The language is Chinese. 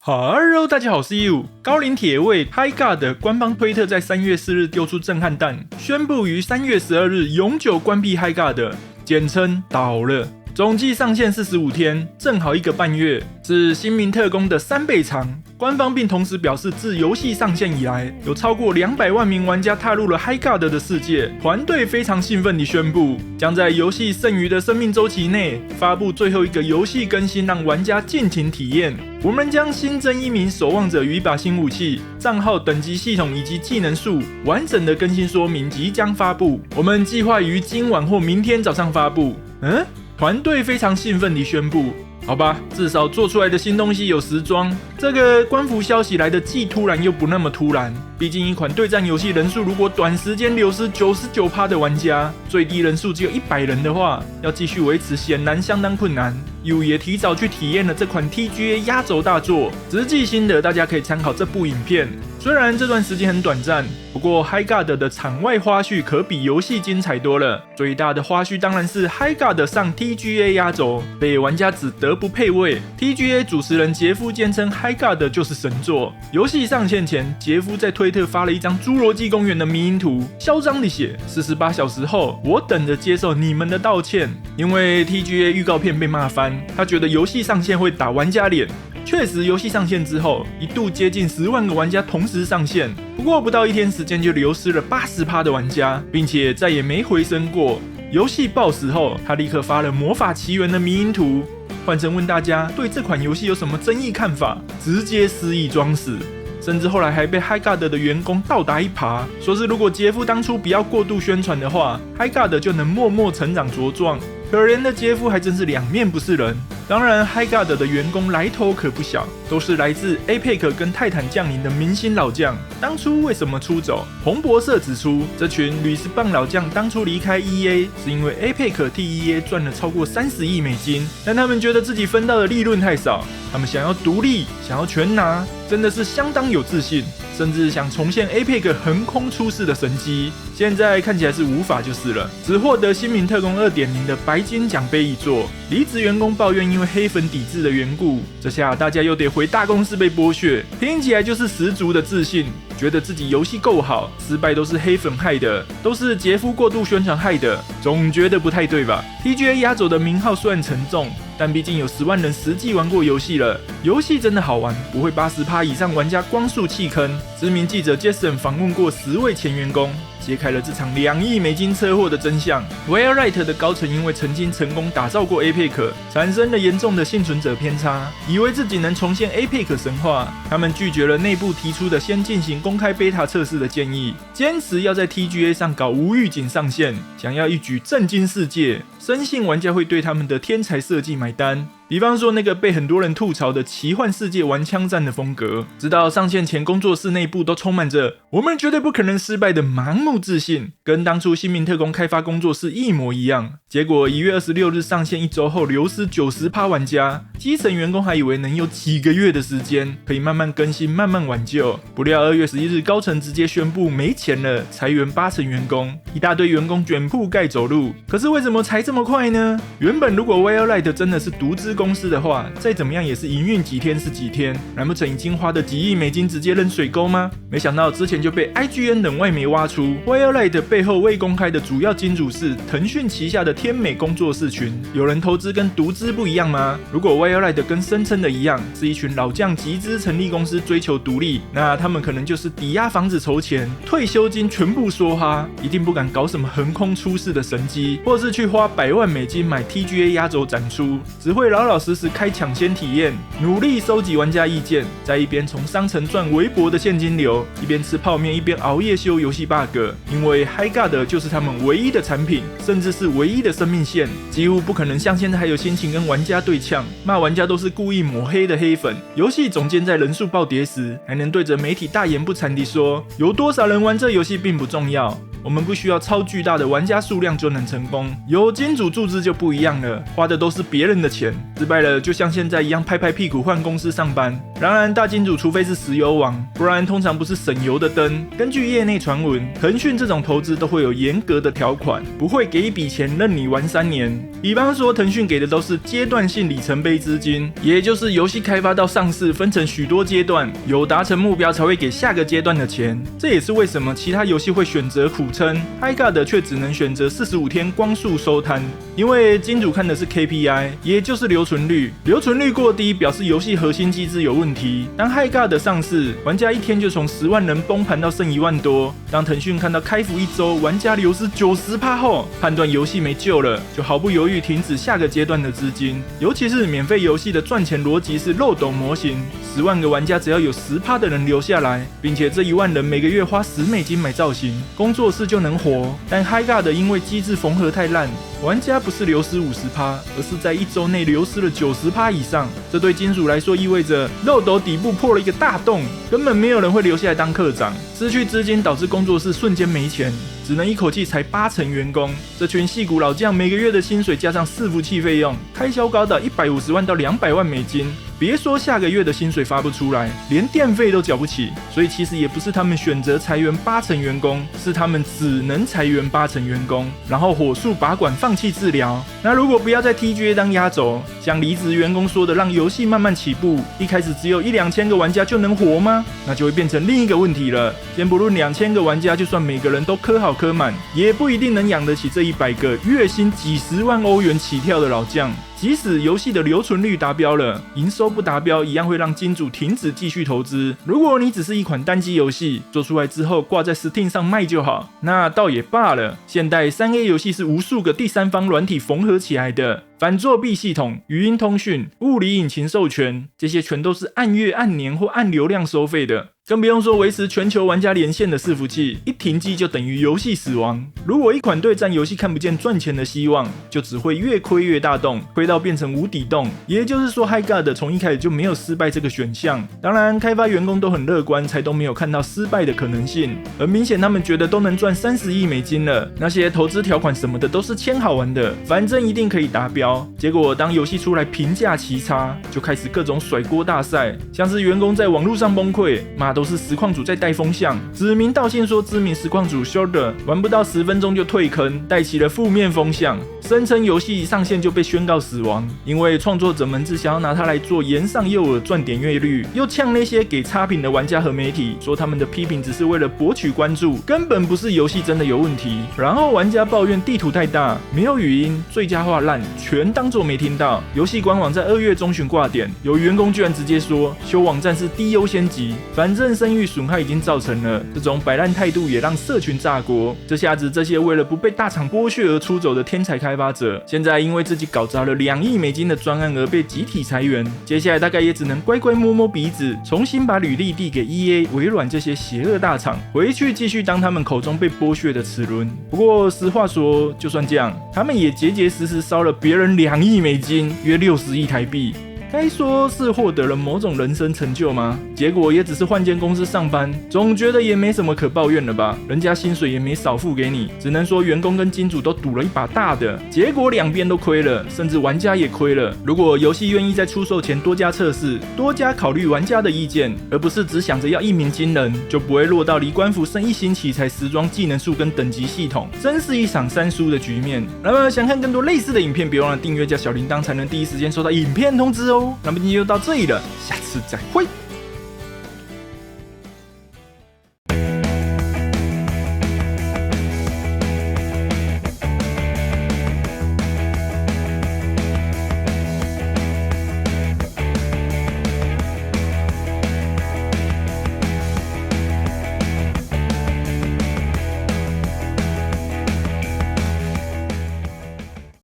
Hello， 大家好，我是 You。高齡鐵衛 HiGod 的官方推特在3月4日丟出震撼彈，宣布於3月12日永久關閉 HiGod， 簡稱倒了。總計上線45天，正好1個半月，是新民特攻的3倍長。官方並同時表示，自遊戲上線以來，有超過200萬名玩家踏入了 HiGod 的世界。團隊非常興奮地宣布，將在遊戲剩餘的生命週期內發布最後一個遊戲更新，讓玩家盡情體驗。我們將新增1名守望者與1把新武器、賬號等級系統以及技能樹，完整的更新說明即將發布。我們計劃於今晚或明天早上發布。團隊非常興奮地宣布。好吧，至少做出來的新東西有時裝。這個官服消息來得既突然又不那麼突然，畢竟一款對戰遊戲人數如果短時間流失 99% 的玩家，最低人數只有100人的話，要繼續維持顯然相當困難。U 也提早去體驗了這款 TGA 壓軸大作，實際心得大家可以參考這部影片。雖然這段時間很短暫，不過 HiGod 的場外花絮可比遊戲精彩多了。最大的花絮當然是 HiGod 上 TGA 壓軸，被玩家只得不配位。TGA 主持人傑夫堅稱 HiGod 就是神作。遊戲上線前，傑夫在推特發了一張侏羅紀公園的迷因圖，囂張地寫：48小時後，我等着接受你們的道歉。因為 TGA 預告片被罵翻，他覺得遊戲上線會打玩家臉。確實，遊戲上線之後，一度接近10萬個玩家同時上線，不過不到1天時間就流失了80%的玩家，並且再也沒回升過。遊戲爆死後，他立刻發了魔法奇緣的迷因圖，換成問大家對這款遊戲有什麼爭議看法，直接失憶裝死。甚至後來還被 HiGod 的員工倒打一耙，說是如果傑夫當初不要過度宣傳的話， HiGod 就能默默成長茁壯。可憐的傑夫還真是兩面不是人。當然 HiGod 的員工來頭可不小，都是來自 Epic 跟泰坦降臨的明星老將。當初為什麼出走？彭博社指出，這群鋁絲棒老將當初離開 EA 是因為 Epic 替 EA 賺了超過30億美金，但他們覺得自己分到的利潤太少，他們想要獨立，想要全拿，真的是相當有自信，甚至想重現 Epic 橫空出世的神蹟。現在看起來是無法就是了，只獲得新民特攻 2.0 的白金獎杯一座。離職員工抱怨因為黑粉抵制的緣故，這下大家又得回大公司被剝削，聽起來就是十足的自信，覺得自己遊戲夠好，失敗都是黑粉害的，都是傑夫過度宣傳害的，總覺得不太對吧？ TGA 壓軸的名號雖然沉重，但畢竟有10萬人實際玩過遊戲了，遊戲真的好玩，不會80%以上玩家光速棄坑。知名記者 Jason 訪問過10位前員工，揭開了這場2億美金車禍的真相。Waylight 的高層因為曾經成功打造過 Epic， 產生了嚴重的幸存者偏差，以為自己能重現 Epic 神話。他們拒絕了內部提出的先進行公開 Beta 測試的建議，堅持要在 TGA 上搞無預警上線，想要一舉震驚世界，深信玩家會對他們的天才設計買單。比方說那個被很多人吐槽的奇幻世界玩槍戰的風格，直到上線前工作室內部都充滿着我們絕對不可能失敗的盲目自信，跟當初新民特攻開發工作室一模一樣。結果1月26日上線1周後流失 90% 玩家，基層員工還以為能有幾個月的時間可以慢慢更新慢慢挽救，不料2月11日高層直接宣布沒錢了，裁員80%員工，一大堆員工捲鋪蓋走路。可是為什麼裁這麼快呢？原本如果 Waylight 真的是獨資公司的話，再怎麼樣也是營運幾天是幾天，難不成已經花的幾億美金直接扔水溝嗎？沒想到之前就被 IGN 等外媒挖出 Waylight 背後未公開的主要金主是騰訊旗下的天美工作室群。有人投資跟獨資不一樣嗎？如果 Waylight 跟聲稱的一樣，是一群老將集資成立公司追求獨立，那他們可能就是抵押房子籌錢，退休金全部梭哈，一定不敢搞什麼橫空出世的神蹟，或是去花100萬美金買 TGA 壓軸展出，只會老老實實開搶先體驗，努力收集玩家意見，在一邊從商城賺微薄的現金流，一邊吃泡麵一邊熬夜修遊戲 bug。因為 HiGod 就是他們唯一的產品，甚至是唯一的生命線，幾乎不可能像現在還有心情跟玩家對嗆，罵玩家都是故意抹黑的黑粉。遊戲總監在人數暴跌時，還能對着媒體大言不慚地說，有多少人玩這遊戲並不重要，我們不需要超巨大的玩家數量就能成功，有金主注資就不一樣了，花的都是別人的錢，失敗了就像現在一樣拍拍屁股換公司上班。當然，大金主除非是石油王，不然通常不是省油的燈。根據業內傳聞，騰訊這種投資都會有嚴格的條款，不會給一筆錢任你玩3年。比方說，騰訊給的都是階段性里程碑資金，也就是遊戲開發到上市分成許多階段，有達成目標才會給下個階段的錢。這也是為什麼其他遊戲會選擇苦撐，HiGard卻只能選擇45天光速收攤，因為金主看的是 KPI， 也就是留存率。留存率過低，表示遊戲核心機制有問題。當 HiGard 上市，玩家一天就從10萬人崩盤到剩1萬多。當騰訊看到開服1周玩家流失90%後，判斷遊戲沒救了，就毫不猶豫停止下個階段的資金。尤其是免費遊戲的賺錢邏輯是漏斗模型，10萬個玩家只要有10%的人留下來，並且這1萬人每個月花$10買造型，工作室就能活。但 HiGard 因為機制縫合太爛，玩家不是流失50%，而是在1周內流失了90%以上。這對金主來說意味着漏斗底部破了一個大洞，根本沒有人會留下來當課長。失去資金導致工作室瞬間沒錢，只能一口氣裁80%員工。這群矽谷老將每個月的薪水加上伺服器費用，開銷高達150萬到200萬美金。別說下個月的薪水發不出來，連電費都繳不起。所以其實也不是他們選擇裁員80%員工，是他們只能裁員80%員工，然後火速拔管放棄治療。那如果不要在 TGA 當壓軸，像離職員工說的，讓遊戲慢慢起步，一開始只有1-2千個玩家就能活嗎？那就會變成另一個問題了。先不論2000個玩家，就算每個人都氪好氪滿，也不一定能養得起這100個月薪幾十萬歐元起跳的老將。即使遊戲的留存率達標了，營收不達標，一樣會讓金主停止繼續投資。如果你只是一款單機遊戲，做出來之後掛在 Steam 上賣就好，那倒也罷了。現代 3A 遊戲是無數個第三方軟體縫合起來的，反作弊系統、語音通訊、物理引擎授權，這些全都是按月、按年或按流量收費的。更不用說維持全球玩家連線的伺服器，一停機就等於遊戲死亡。如果一款對戰遊戲看不見賺錢的希望，就只會越虧越大洞，虧到變成無底洞。也就是說 HiGard 從一開始就沒有失敗這個選項。當然，開發員工都很樂觀，才都沒有看到失敗的可能性。很明顯，他們覺得都能賺30億美金了，那些投資條款什麼的都是簽好玩的，反正一定可以達標。結果當遊戲出來評價奇差，就開始各種甩鍋大賽，像是員工在網絡上崩潰，都是實況主在帶風向，指名道姓說知名實況主 Shoulder 玩不到10分鐘就退坑，帶起了負面風向，聲稱遊戲上線就被宣告死亡，因為創作者們只想要拿它來做延上誘餌賺點閱率，又嗆那些給差評的玩家和媒體，說他們的批評只是為了博取關注，根本不是遊戲真的有問題。然後玩家抱怨地圖太大，沒有語音，最佳化爛，全當作沒聽到。遊戲官網在2月中旬掛點，有員工居然直接說修網站是低優先級，反正聲譽損害已經造成了，這種擺爛態度也讓社群炸鍋。這下子這些為了不被大廠剝削而出走的天才開發者，現在因為自己搞砸了2億美金的專案而被集體裁員，接下來大概也只能乖乖摸摸鼻子，重新把履歷遞給 EA、微軟這些邪惡大廠，回去繼續當他們口中被剝削的齒輪。不過實話說，就算這樣，他們也結結實實燒了別人2億美金，約60億台幣。該說是獲得了某種人生成就嗎？結果也只是換間公司上班，總覺得也沒什麼可抱怨了吧？人家薪水也沒少付給你，只能說員工跟金主都賭了一把大的，結果兩邊都虧了，甚至玩家也虧了。如果遊戲願意在出售前多加測試，多加考慮玩家的意見，而不是只想着要一鳴驚人，就不會落到離官服剩1星期才時裝技能樹跟等級系統，真是一場3輸的局面。那麼想看更多類似的影片，別忘了訂閱加小鈴鐺，才能第一時間收到影片通知哦。那麼今天就到這裡了，下次再會。